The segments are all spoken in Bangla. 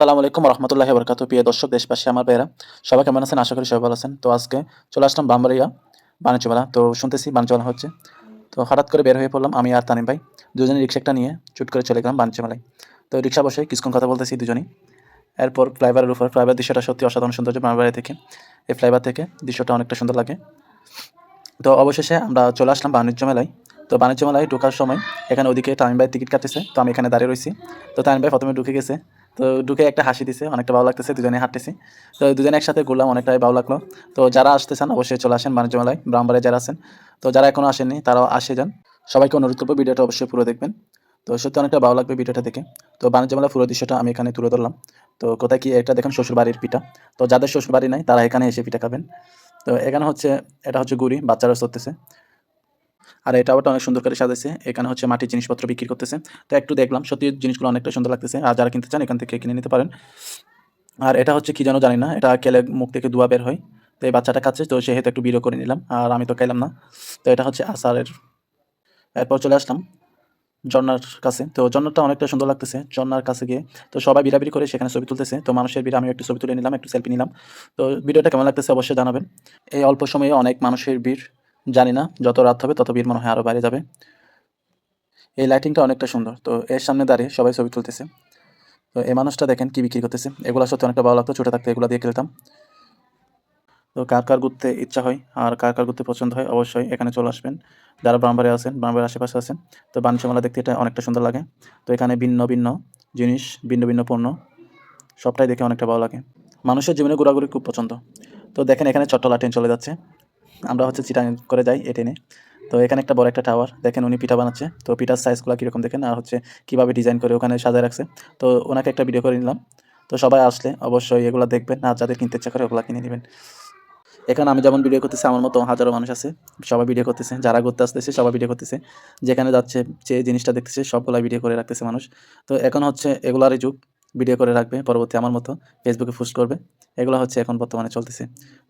আসসালামু আলাইকুম রহমতুল্লাহি বরকাত। প্রিয় দর্শক, দেশবাসী, আমার ভাইয়েরা, সবাই কেমন আছেন? আশা করি সবাই ভালো আছেন। তো আজকে চলে আসলাম ব্রাহ্মণবাড়িয়া বাণিজ্য মেলা। তো শুনতেছি বাণিজ্য মেলা হচ্ছে। তো হঠাৎ করে বের হয়ে পড়লাম আমি আর তানিম ভাই, দুজনে রিক্সা একটা নিয়ে চুট করে চলে গেলাম বাণিজ্য মেলায়। তো রিক্সা বসে কিছুক্ষণ কথা বলতেছি দুজনেই। এরপর ফ্লাইওভারের উপর, ফ্লাইওভার দৃশ্যটা সত্যি অসাধারণ সৌন্দর্য ব্রাহ্মণবাড়িয়া থেকে। এই ফ্লাইওভার থেকে দৃশ্যটা অনেকটা সুন্দর লাগে। তো অবশেষে আমরা চলে আসলাম বাণিজ্য মেলায়। তো বাণিজ্য মেলায় ঢোকার সময় এখানে ওদিকে তামিম ভাই টিকিট কাটতেছে, তো আমি এখানে দাঁড়িয়ে রয়েছি। তো তামিম ভাই প্রথমে ঢুকে গেছে। তো ঢুকে একটা হাসি দিছে, অনেকটা ভালো লাগতেছে, দুজনে হাঁটতেছি। তো দুজনে একসাথে ঘুরলাম, অনেকটাই ভালো লাগলো। তো যারা আসতেছেন অবশ্যই চলে আসেন বাণিজ্য মেলায়, ব্রাহ্মণবাড়িয়া যারা আছেন। তো যারা এখনো আসেননি তারাও আসে যান। সবাইকে অনুরোধ করবো ভিডিওটা অবশ্যই পুরো দেখবেন। তো সত্যি অনেকটা ভালো লাগবে ভিডিওটা দেখে। তো বাণিজ্য মেলার পুরো দৃশ্যটা আমি এখানে তুলে ধরলাম। তো কোথায় কি এটা দেখেন, শ্বশুর বাড়ির পিঠা। তো যাদের শ্বশুর বাড়ি নাই তারা এখানে এসে পিঠা খাবেন। তো এখানে হচ্ছে, এটা হচ্ছে গুড়ি, বাচ্চারা চড়তেছে। আর এটাও অনেক সুন্দর করে সাজাইছে। এখানে হচ্ছে মাটির জিনিসপত্র বিক্রি করতেছে। তো একটু দেখলাম, সত্যি জিনিসগুলো অনেকটা সুন্দর লাগতেছে। আর যারা কিনতে চান এখান থেকে কিনে নিতে পারেন। আর এটা হচ্ছে কি যেন জানি না, এটা খেলে মুখ থেকে ধোঁয়া বের হয়। তো এই বাচ্চাটা খাচ্ছে, তো সেহেতু একটু ভিডিও করে নিলাম। আর আমি তো খাইলাম না। তো এটা হচ্ছে আচারের। এরপর চলে আসলাম ঝর্ণার কাছে। তো ঝর্ণাটা অনেকটা সুন্দর লাগতেছে। ঝর্ণার কাছে গিয়ে তো সবাই ভিড়াভিড়ি করে সেখানে ছবি তুলতেছে। তো মানুষের ভিড়ে আমি একটু ছবি তুলে নিলাম, একটু সেলফি নিলাম। তো ভিডিওটা কেমন লাগতেছে অবশ্যই জানাবেন। এই অল্প সময়ে অনেক মানুষের ভিড়। জানি না যত রাত হবে তত ভিড় মনে হয় আরো বাইরে যাবে। এই লাইটিংটা অনেকটা সুন্দর। তো এর সামনে দাঁড়িয়ে সবাই ছবি তুলতেছে। তো এই মানুষটা দেখেন কি বিক্রি করতেছে। এগুলা সত্যি অনেকটা ভালো লাগতো, ছোট থাকতে এগুলা দিয়ে খেলতাম। তো কার কার ঘুরতে ইচ্ছা হয় আর কার কার ঘুরতে পছন্দ হয় অবশ্যই এখানে চলে আসবেন। যারা ব্রাহ্মণবাড়িয়া আছেন, ব্রাহ্মণবাড়িয়ার আশেপাশে আছেন, তো বাণিজ্য মেলা দেখতে এটা অনেকটা সুন্দর লাগে। তো এখানে ভিন্ন ভিন্ন জিনিস, ভিন্ন ভিন্ন পণ্য, সবটাই দেখে অনেকটা ভালো লাগে। মানুষের জীবনে ঘোরাঘুরি খুব পছন্দ। তো দেখেন এখানে চট্টলা ট্রেন চলে যাচ্ছে। আমরা হচ্ছে চিটাং করে যাই এ ট্রেনে। তো এখানে একটা বড় একটা টাওয়ার দেখেন, উনি পিঠা বানাচ্ছে। তো পিঠার সাইজগুলো কীরকম দেখেন, আর হচ্ছে কীভাবে ডিজাইন করে ওখানে সাজায় রাখছে। তো ওনাকে একটা ভিডিও করে নিলাম। তো সবাই আসলে অবশ্যই এগুলো দেখবেন, আর যাদের কিনতে ইচ্ছা করে ওগুলো কিনে নেবেন। এখানে আমি যেমন ভিডিও করতেছি, আমার মতো হাজারো মানুষ আছে, সবাই ভিডিও করতেছে। যারা ঘুরতে আসতেছে সবাই ভিডিও করতেছে। যেখানে যাচ্ছে, যে জিনিসটা দেখতেছে সবগুলা ভিডিও করে রাখতেছে মানুষ। তো এখন হচ্ছে এগুলারই যুগ। ভিডিও করে রাখবে, পরবর্তী আমার মতো ফেসবুকে পোস্ট করবে। এগুলো হচ্ছে এখন বর্তমানে চলতেছে।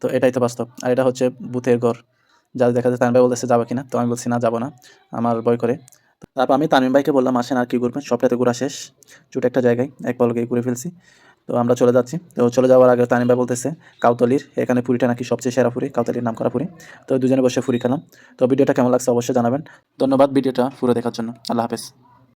তো এটাই তো বাস্তব। আর এটা হচ্ছে ভূতের ঘর। যাদের দেখা যায়, তামিম ভাই বলতেছে যাবে কিনা, তো আমি বলছি না, যাবো না, আমার ভয় করে। তারপর আমি তামিম ভাইকে বললাম আসেন আর কি ঘুরবেন, সবটাতে ঘোরা শেষ, ছোট একটা জায়গায় এক পলকেই ঘুরে ফেলছি। তো আমরা চলে যাচ্ছি। তো চলে যাওয়ার আগে তানিম ভাই বলতেছে কাউতলির এখানে পুরিটা নাকি সবচেয়ে সেরা পুরি, কাউতলির নাম করা পুরি। তো দুজনে বসে পুরি খেলাম। তো ভিডিওটা কেমন লাগছে অবশ্যই জানাবেন। ধন্যবাদ ভিডিওটা পুরো দেখার জন্য। আল্লাহ হাফেজ।